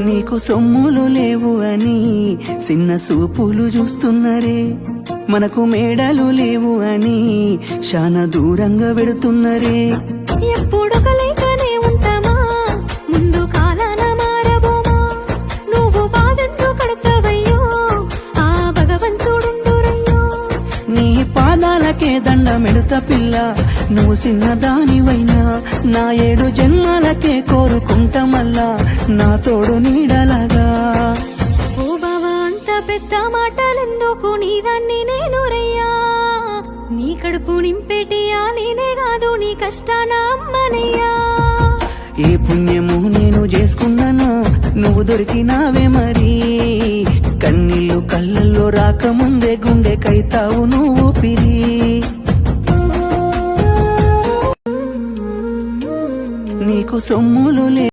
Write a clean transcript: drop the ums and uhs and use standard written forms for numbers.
నీకు సొమ్ములు లేవు అని చిన్న సూపులు చూస్తున్నరే, మనకు మేడలు లేవు అని శానా దూరంగా వెడుతున్నరే. ఎప్పుడు కలయికనే ఉంటామా, ముందు కాలాన మారబోమా, నువ్వు బాధంతో కడతావయ్యో ఆ భగవంతుడుండురయ్యో. నీ పాదాలకే దండమెడుత పిల్ల, నువ్వు చిన్నదానివైనా నా 7 జన్మాలకే కోరుకుంటా మల్లా నా తోడు నీడలాగా. ఓ బావా అంత పెద్ద మాటలెందుకు, నీదాన్ని నేను రయ్యా, నీ కడుపు నింపేటియా నేనే కాదు నీ కష్టాన అమ్మనయ్యా. ఏ పుణ్యము నేను చేసుకున్నానో నువ్వు దొరికినావే మరి, కన్నీళ్ళు కళ్ళల్లో రాకముందే గుండె కైతావు నువ్వు పిరి. నీకు సొమ్ములు